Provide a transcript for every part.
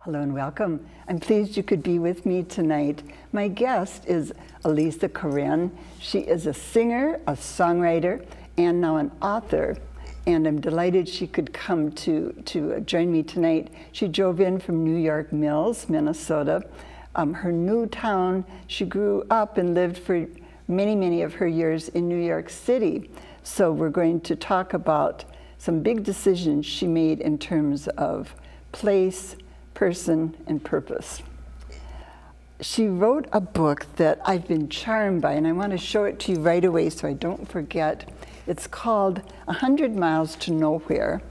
Hello and welcome. I'm pleased you could be with me tonight. My guest is Elisa Korenne. She is a singer, a songwriter, and now an author. And I'm delighted she could come to join me tonight. She drove in from New York Mills, Minnesota. Her new town, she grew up and lived for many of her years in New York City. So we're going to talk about some big decisions she made in terms of place, person, and purpose. She wrote a book that I've been charmed by, and I want to show it to you right away so I don't forget. It's called 100 Miles to Nowhere,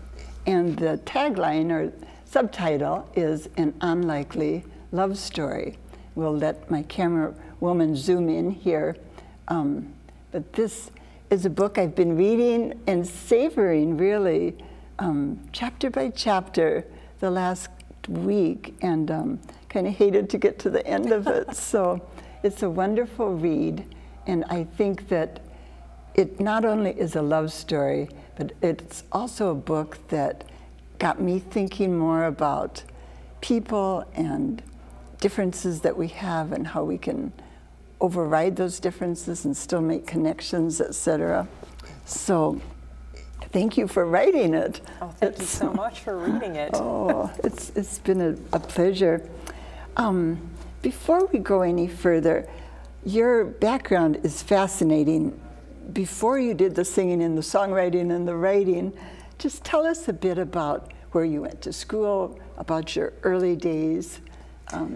and the tagline or subtitle is An Unlikely Love Story. We'll let my camera woman zoom in here. But this is a book I've been reading and savoring really chapter by chapter the last week, and kind of hated to get to the end of it. So it's a wonderful read, and I think that it not only is a love story, but it's also a book that got me thinking more about people and differences that we have and how we can override those differences and still make connections, etc. So thank you for writing it. Oh, thank you so much for reading it. Oh, it's been a pleasure. Before we go any further, your background is fascinating. Before you did the singing and the songwriting and the writing, just tell us a bit about where you went to school, about your early days,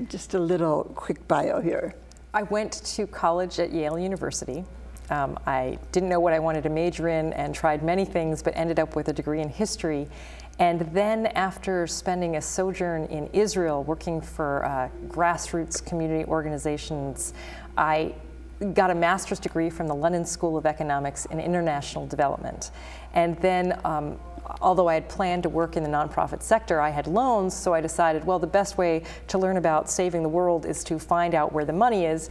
just a little quick bio here. I went to college at Yale University. I didn't know what I wanted to major in and tried many things, but ended up with a degree in history. And then after spending a sojourn in Israel working for grassroots community organizations, I got a master's degree from the London School of Economics in International Development. And then, although I had planned to work in the nonprofit sector, I had loans, so I decided, well, the best way to learn about saving the world is to find out where the money is.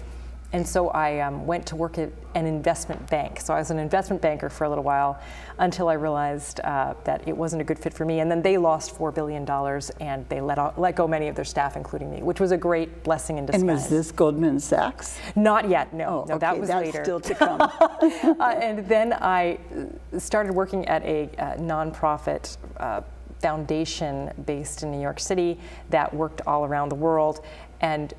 And so I went to work at an investment bank. So I was an investment banker for a little while until I realized that it wasn't a good fit for me. And then they lost $4 billion and they let go many of their staff, including me, which was a great blessing in disguise. And was this Goldman Sachs? Not yet, no. Oh, no, okay, that was that's later. Still to come. And then I started working at a nonprofit foundation based in New York City that worked all around the world. And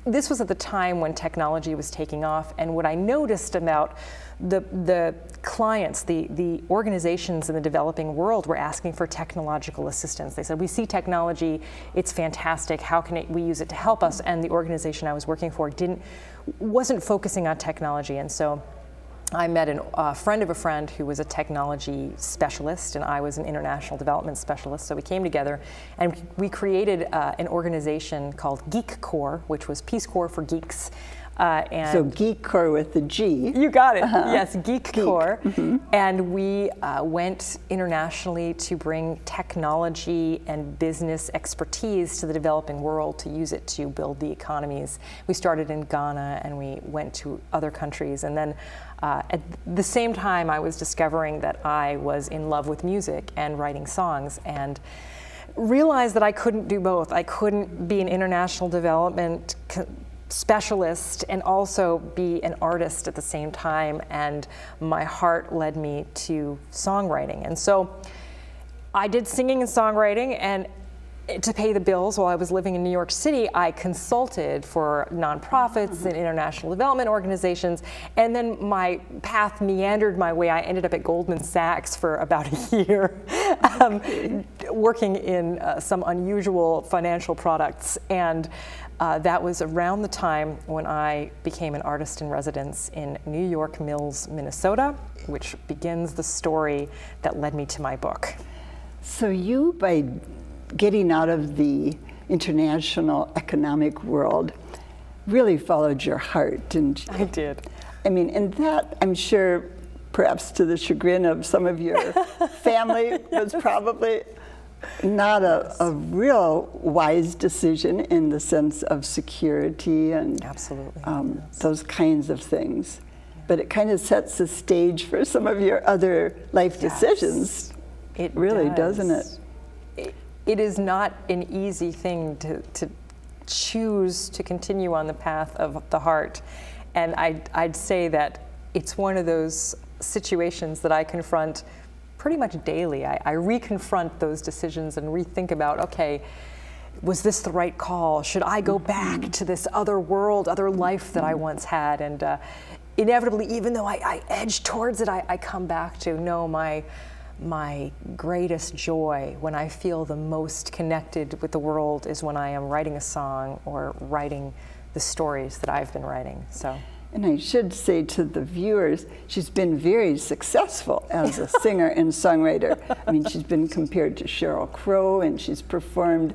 this was at the time when technology was taking off, and what I noticed about the clients, the organizations in the developing world were asking for technological assistance. They said, we see technology, it's fantastic, how can we use it to help us? And the organization I was working for wasn't focusing on technology, and so I met a friend of a friend who was a technology specialist, and I was an international development specialist. So we came together and we created an organization called Geek Corps, which was Peace Corps for geeks. So Geek Corps with the G. You got it. Yes, Geek Corps. And we went internationally to bring technology and business expertise to the developing world to use it to build the economies. We started in Ghana and we went to other countries. And then at the same time, I was discovering that I was in love with music and writing songs, and realized that I couldn't do both. I couldn't be an international development specialist and also be an artist at the same time, and my heart led me to songwriting. And so I did singing and songwriting, and to pay the bills while I was living in New York City, I consulted for nonprofits and international development organizations, and then my path meandered my way. I ended up at Goldman Sachs for about a year, working in some unusual financial products, and that was around the time when I became an artist in residence in New York Mills, Minnesota, which begins the story that led me to my book. So you, by getting out of the international economic world, really followed your heart, didn't you? I did. I mean, and that, I'm sure, perhaps to the chagrin of some of your family, was probably not a real wise decision in the sense of security and absolutely those kinds of things. But it kind of sets the stage for some of your other life decisions. It really does. Doesn't it? it is not an easy thing to choose to continue on the path of the heart. And I'd say that it's one of those situations that I confront pretty much daily. I reconfront those decisions and rethink about, okay, was this the right call? Should I go back to this other world, other life that I once had? And inevitably, even though I edge towards it, I come back to, no, my greatest joy, when I feel the most connected with the world, is when I am writing a song or writing the stories that I've been writing. So. And I should say to the viewers, she's been very successful as a singer and songwriter. I mean, she's been compared to Sheryl Crow, and she's performed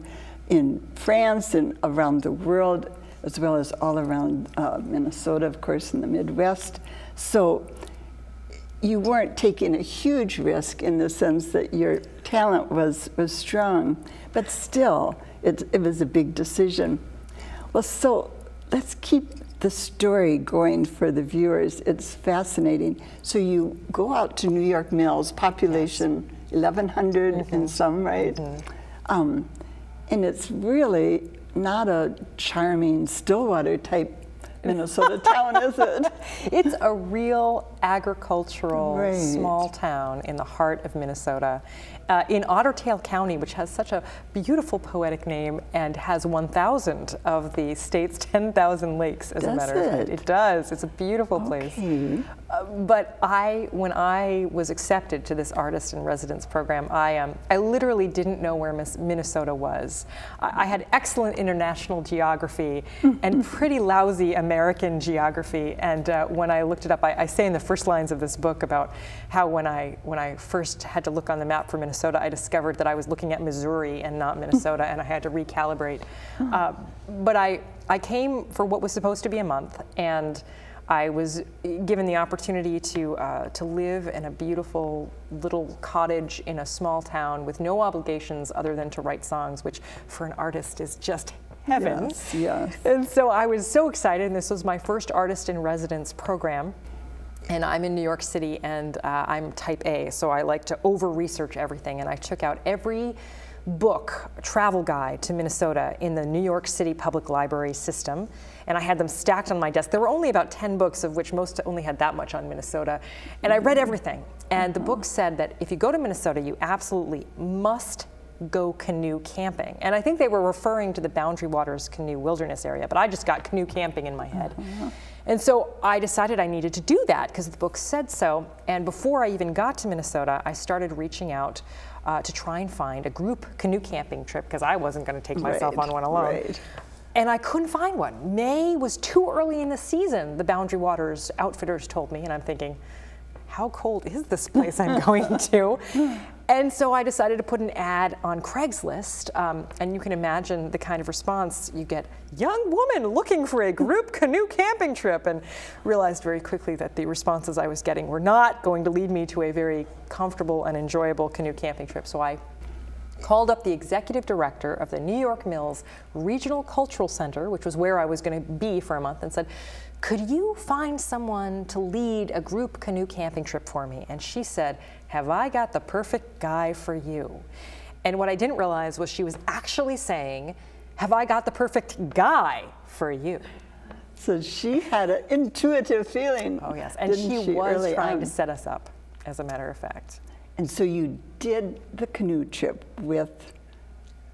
in France and around the world, as well as all around Minnesota, of course, in the Midwest. So you weren't taking a huge risk in the sense that your talent was strong, but still, it was a big decision. Well, so let's keep the story going for the viewers. It's fascinating. So you go out to New York Mills, population 1,100 and some, right? And it's really not a charming Stillwater type Minnesota town, is it? It's a real agricultural small town in the heart of Minnesota. In Otter Tail County, which has such a beautiful poetic name and has 1,000 of the state's 10,000 lakes, as a matter of fact. It does. It's a beautiful place. But when I was accepted to this artist in residence program, I literally didn't know where Minnesota was. I had excellent international geography and pretty lousy American geography. And when I looked it up, I say in the first lines of this book about how when I first had to look on the map for Minnesota, I discovered that I was looking at Missouri and not Minnesota, and I had to recalibrate. But I came for what was supposed to be a month, and I was given the opportunity to live in a beautiful little cottage in a small town with no obligations other than to write songs, which for an artist is just heaven. Yes, yes. And so I was so excited, and this was my first artist in residence program. And I'm in New York City, and I'm type A, so I like to over-research everything. And I took out every book, travel guide to Minnesota in the New York City Public Library system, and I had them stacked on my desk. There were only about 10 books, of which most only had that much on Minnesota. And I read everything. And the book said that if you go to Minnesota, you absolutely must go canoe camping. And I think they were referring to the Boundary Waters Canoe Wilderness area, but I just got canoe camping in my head. And so I decided I needed to do that because the book said so. And before I even got to Minnesota, I started reaching out to try and find a group canoe camping trip, because I wasn't going to take myself on one alone. And I couldn't find one. May was too early in the season, the Boundary Waters outfitters told me, and I'm thinking, how cold is this place I'm going to? And so I decided to put an ad on Craigslist, and you can imagine the kind of response you get. Young woman looking for a group canoe camping trip, and realized very quickly that the responses I was getting were not going to lead me to a very comfortable and enjoyable canoe camping trip. So I called up the executive director of the New York Mills Regional Cultural Center, which was where I was going to be for a month, and said, could you find someone to lead a group canoe camping trip for me? And she said, have I got the perfect guy for you? And what I didn't realize was she was actually saying, have I got the perfect guy for you? So she had an intuitive feeling. Oh yes, and she was trying to set us up, as a matter of fact. And so you did the canoe trip with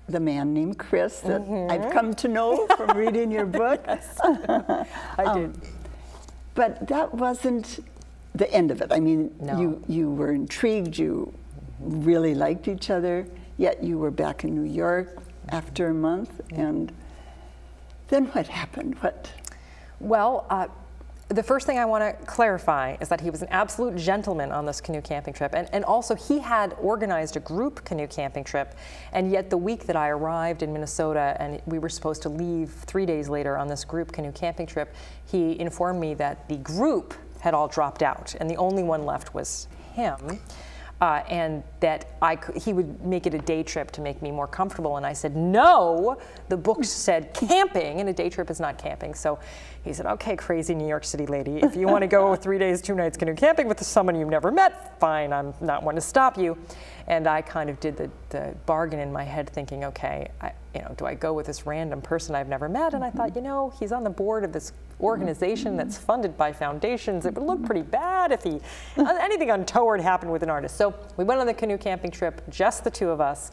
the man named Chris that I've come to know from reading your book. Yes, I did. But that wasn't the end of it. I mean, no. you were intrigued, you really liked each other, yet you were back in New York after a month, and then what happened? Well, the first thing I want to clarify is that he was an absolute gentleman on this canoe camping trip, and also he had organized a group canoe camping trip, and yet the week that I arrived in Minnesota and we were supposed to leave 3 days later on this group canoe camping trip, he informed me that the group had all dropped out and the only one left was him. And that he would make it a day trip to make me more comfortable. And I said, no, the book said camping, and a day trip is not camping. So he said, okay, crazy New York City lady, if you want to go 3 days, 2 nights canoe camping with someone you've never met, fine, I'm not one to stop you. And I kind of did the bargain in my head thinking, okay, do I go with this random person I've never met? And I thought, he's on the board of this organization that's funded by foundations. It would look pretty bad if anything untoward happened with an artist. So we went on the canoe camping trip, just the two of us,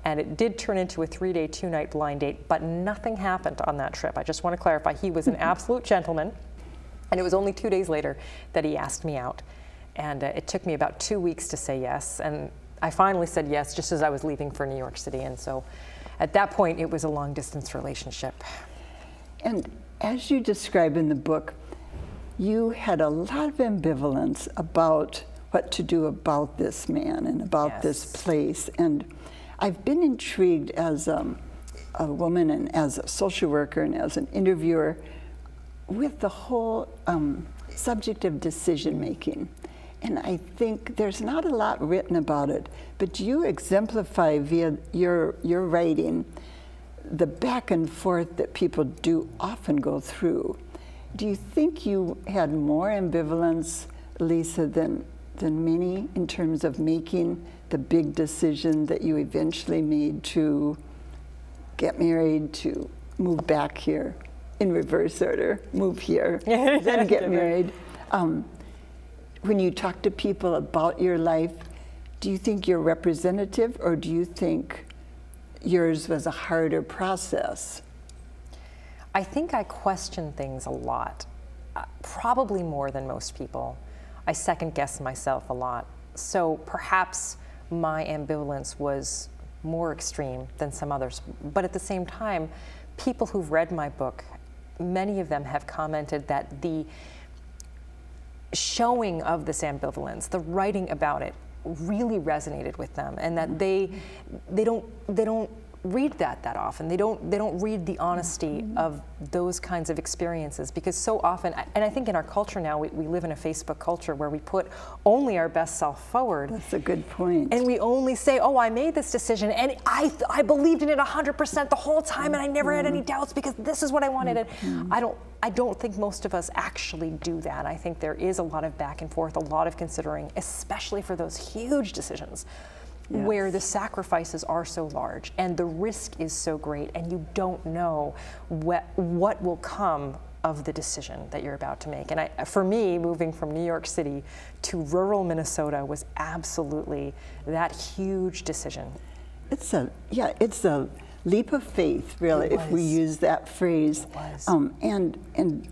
and it did turn into a 3-day, 2-night blind date, but nothing happened on that trip. I just want to clarify, he was an absolute gentleman, and it was only 2 days later that he asked me out. And it took me about 2 weeks to say yes, and I finally said yes just as I was leaving for New York City, and so at that point it was a long-distance relationship. And as you describe in the book, you had a lot of ambivalence about what to do about this man and about this place. And I've been intrigued as a woman and as a social worker and as an interviewer with the whole subject of decision making. And I think there's not a lot written about it, but you exemplify via your writing the back and forth that people do often go through. Do you think you had more ambivalence, Elisa, than many in terms of making the big decision that you eventually made to get married, to move back here, in reverse order, move here, then get married? When you talk to people about your life, do you think you're representative, or do you think yours was a harder process? I think I question things a lot, probably more than most people. I second guess myself a lot. So perhaps my ambivalence was more extreme than some others. But at the same time, people who've read my book, many of them have commented that the showing of this ambivalence, the writing about it, really resonated with them, and that they don't read that often. They don't read the honesty of those kinds of experiences, because so often, and I think in our culture now, we live in a Facebook culture where we put only our best self forward. That's a good point. And we only say, oh, I made this decision and I believed in it 100% the whole time, and I never had any doubts because this is what I wanted. And I don't think most of us actually do that. I think there is a lot of back and forth, a lot of considering, especially for those huge decisions. Yes. Where the sacrifices are so large and the risk is so great, and you don't know what will come of the decision that you're about to make. And for me, moving from New York City to rural Minnesota was absolutely that huge decision. It's a leap of faith, really, if we use that phrase. It was. And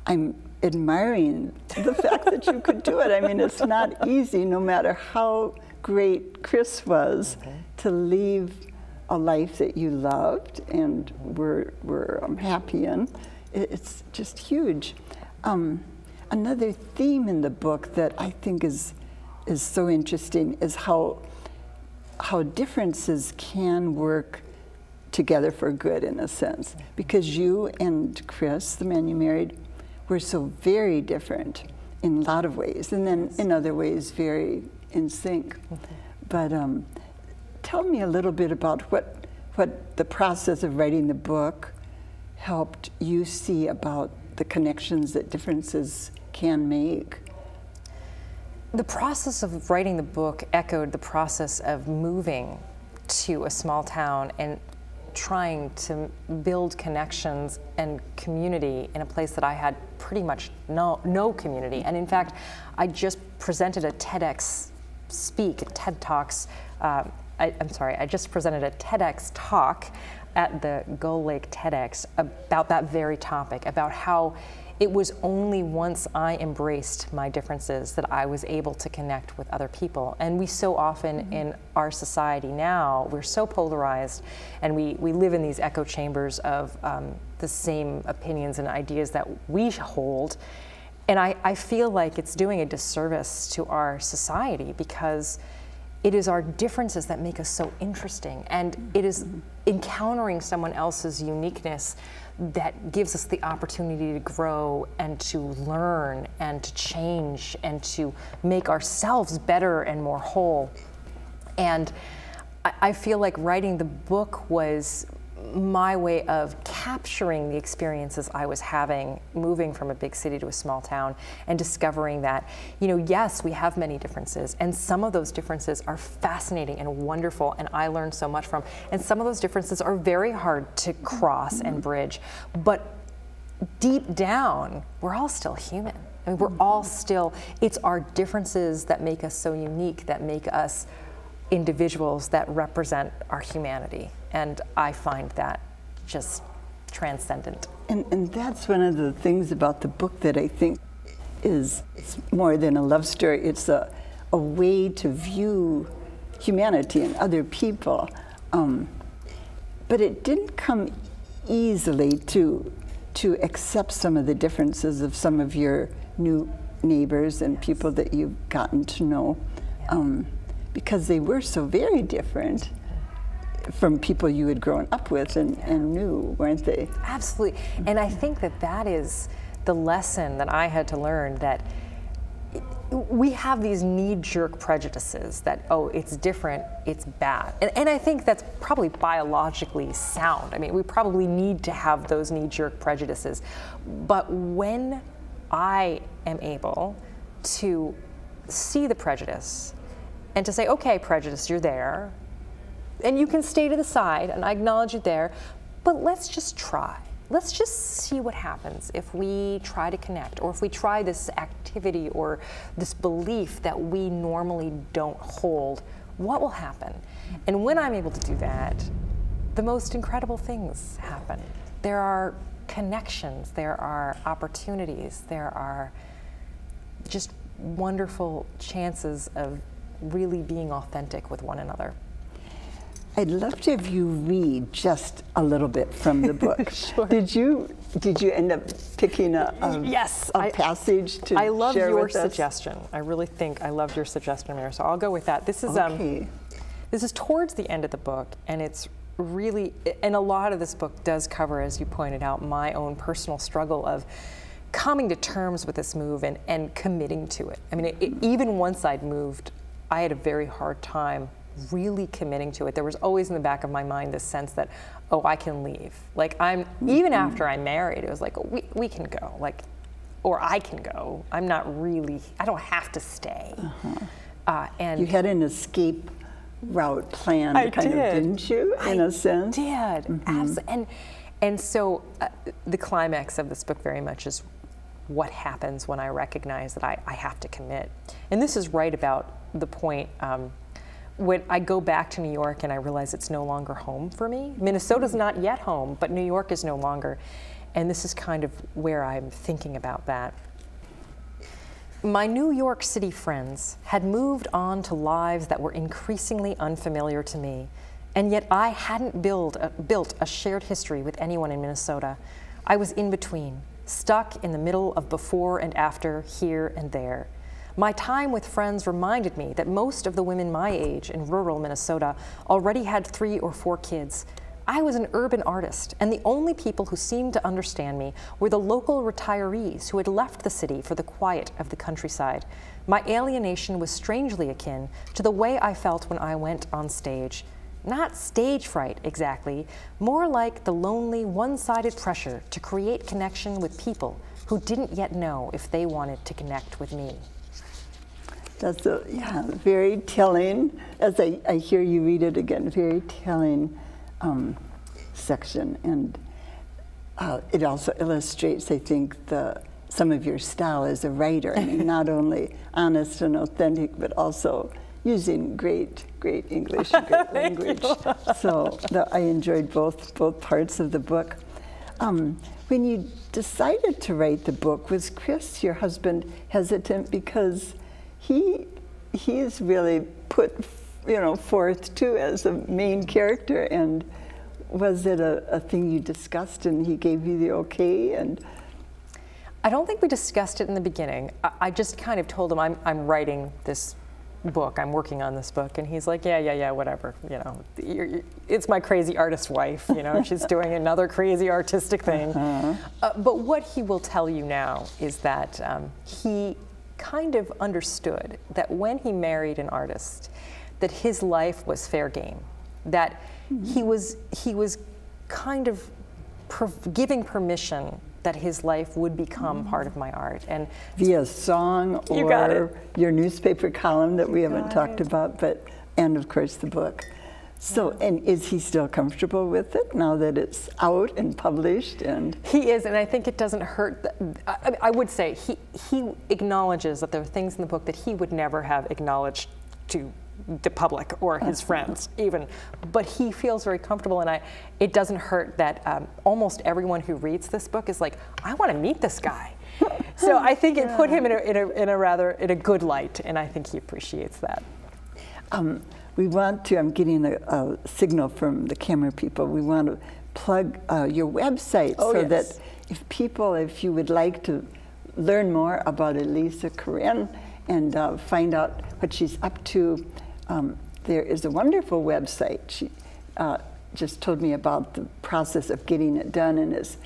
I'm admiring the fact that you could do it. I mean, it's not easy, no matter how great Chris was, to leave a life that you loved and were happy in. It's just huge. Another theme in the book that I think is so interesting is how differences can work together for good, in a sense, because you and Chris, the man you married, were so very different in a lot of ways, and then in other ways very in sync. But tell me a little bit about what the process of writing the book helped you see about the connections that differences can make. The process of writing the book echoed the process of moving to a small town and trying to build connections and community in a place that I had pretty much no community. And in fact, I just presented a TEDx TED Talks. I just presented a TEDx talk at the Gull Lake TEDx about that very topic, about how it was only once I embraced my differences that I was able to connect with other people. And we so often in our society now, we're so polarized, and we live in these echo chambers of the same opinions and ideas that we hold. And I feel like it's doing a disservice to our society, because it is our differences that make us so interesting, and it is encountering someone else's uniqueness that gives us the opportunity to grow and to learn and to change and to make ourselves better and more whole. And I feel like writing the book was my way of capturing the experiences I was having moving from a big city to a small town and discovering that, you know, yes, we have many differences, and some of those differences are fascinating and wonderful, and I learned so much from, and some of those differences are very hard to cross and bridge, but deep down, we're all still human. I mean, we're all still, it's our differences that make us so unique, that make us individuals that represent our humanity. And I find that just transcendent. And that's one of the things about the book that I think is more than a love story. It's a way to view humanity and other people. But it didn't come easily to accept some of the differences of some of your new neighbors and people that you've gotten to know, because they were so very different from people you had grown up with and knew, weren't they? Absolutely. And I think that that is the lesson that I had to learn, that we have these knee-jerk prejudices that, oh, it's different, it's bad. And I think that's probably biologically sound. I mean, we probably need to have those knee-jerk prejudices. But when I am able to see the prejudice and to say, okay, prejudice, you're there, and you can stay to the side, and I acknowledge you there, but let's just try. Let's just see what happens if we try to connect, or if we try this activity or this belief that we normally don't hold. What will happen? And when I'm able to do that, the most incredible things happen. There are connections, there are opportunities, there are just wonderful chances of really being authentic with one another. I'd love to have you read just a little bit from the book. Sure. Did you end up picking a yes, passage to I love share your with us? suggestion. I really think I loved your suggestion, Mary. So I'll go with that. This is Okay. This is towards the end of the book, and it's really, and a lot of this book does cover, as you pointed out, my own personal struggle of coming to terms with this move and committing to it. I mean, even once I'd moved, I had a very hard time really committing to it. There was always in the back of my mind this sense that, oh, I can leave. Like, even after I married, it was like, oh, we can go, like, or I can go. I'm not really, I don't have to stay. And you had an escape route planned, didn't you, in a sense? I did, absolutely. And so the climax of this book very much is what happens when I recognize that I have to commit. And this is right about the point when I go back to New York and I realize it's no longer home for me. Minnesota's not yet home, but New York is no longer. And this is kind of where I'm thinking about that. My New York City friends had moved on to lives that were increasingly unfamiliar to me, and yet I hadn't built a shared history with anyone in Minnesota. I was in between, stuck in the middle of before and after, here and there. My time with friends reminded me that most of the women my age in rural Minnesota already had 3 or 4 kids. I was an urban artist, and the only people who seemed to understand me were the local retirees who had left the city for the quiet of the countryside. My alienation was strangely akin to the way I felt when I went on stage. Not stage fright, exactly, more like the lonely, one-sided pressure to create connection with people who didn't yet know if they wanted to connect with me. That's very telling, as I hear you read it again, very telling section. And it also illustrates, I think, some of your style as a writer. I mean, not only honest and authentic, but also using great English and great language. So I enjoyed both parts of the book. When you decided to write the book, was Chris, your husband, hesitant? Because he's really put forth too as a main character, and was it a thing you discussed and he gave you the okay? And I don't think we discussed it in the beginning. I just kind of told him I'm writing this book, I'm working on this book, and he's like, yeah, whatever, it's my crazy artist wife, she's doing another crazy artistic thing. But what he will tell you now is that he kind of understood that when he married an artist, that his life was fair game, that he was kind of giving permission that his life would become part of my art. And via song or your newspaper column that we haven't talked about, and of course the book. So, and is he still comfortable with it now that it's out and published? And he is, and I think it doesn't hurt. I would say he acknowledges that there are things in the book that he would never have acknowledged to the public or his friends even, but he feels very comfortable, and it doesn't hurt that almost everyone who reads this book is like, I want to meet this guy. So I think it put him in a good light, and I think he appreciates that. We want to, I'm getting a signal from the camera people, we want to plug your website that if you would like to learn more about Elisa Korenne and find out what she's up to, there is a wonderful website. She just told me about the process of getting it done, and it's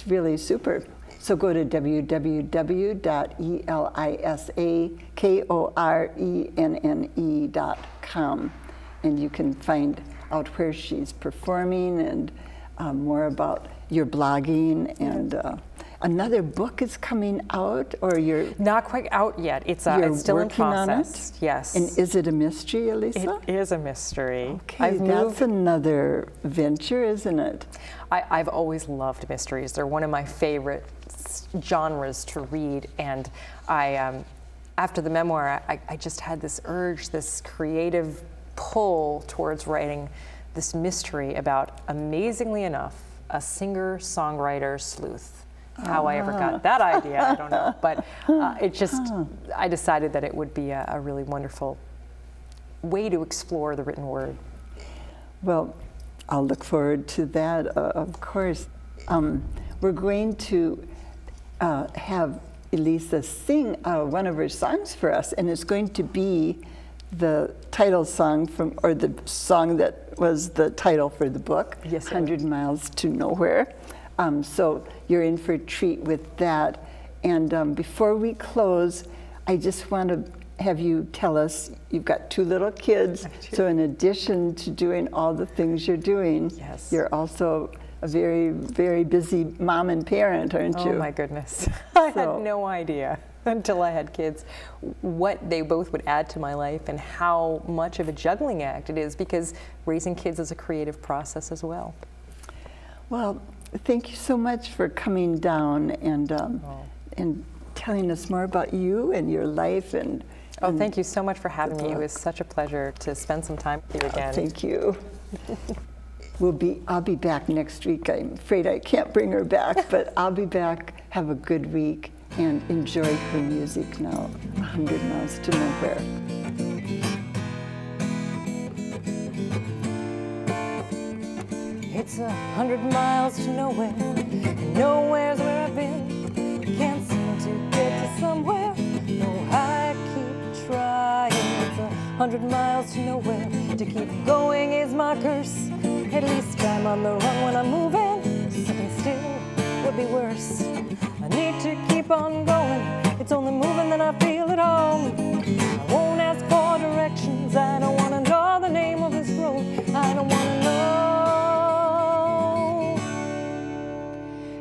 really super. So go to www.elisakorenne.com, and you can find out where she's performing and more about your blogging. And another book is coming out, or you're not quite out yet. It's still in process. Yes. And is it a mystery, Elisa? It is a mystery. Okay, that's another venture, isn't it? I've always loved mysteries. They're one of my favorite genres to read, and after the memoir, I just had this urge, this creative pull towards writing this mystery about, amazingly enough, a singer-songwriter sleuth. How I ever got that idea, I don't know, but I decided that it would be a really wonderful way to explore the written word. Well, I'll look forward to that, of course. We're going to have Elisa sing one of her songs for us, and it's going to be the title song or the song that was the title for the book, yes, 100 Miles to Nowhere. So you're in for a treat with that. And before we close, I just want to have you tell us, you've got 2 little kids, so in addition to doing all the things you're doing, you're also a very, very busy mom and parent, aren't you? Oh my goodness. I had no idea until I had kids what they both would add to my life and how much of a juggling act it is, because raising kids is a creative process as well. Well, thank you so much for coming down and telling us more about you and your life. And thank you so much for having me. It was such a pleasure to spend some time with you again. Thank you. I'll be back next week. I'm afraid I can't bring her back, but I'll be back. Have a good week and enjoy her music now, 100 Miles to Nowhere. It's 100 miles to nowhere, and nowhere's where I've been. Can't seem to get to somewhere, no, I keep trying. It's 100 miles to nowhere, to keep going is my curse. At least I'm on the run when I'm moving, sitting still would be worse. I need to keep on going, it's only moving that I feel at home. I won't ask for directions, I don't want to know the name of this road, I don't want to know.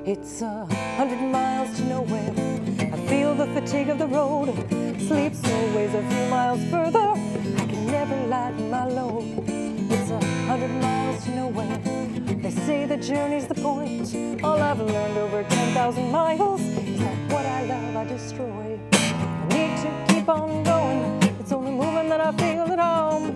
It's 100 miles to nowhere, I feel the fatigue of the road, sleep's always a few miles further, I can never lighten my load. It's 100 miles to nowhere, they say the journey's the point, all I've learned over 10,000 miles is that what I love I destroy. I need to keep on going, it's only moving that I feel at home.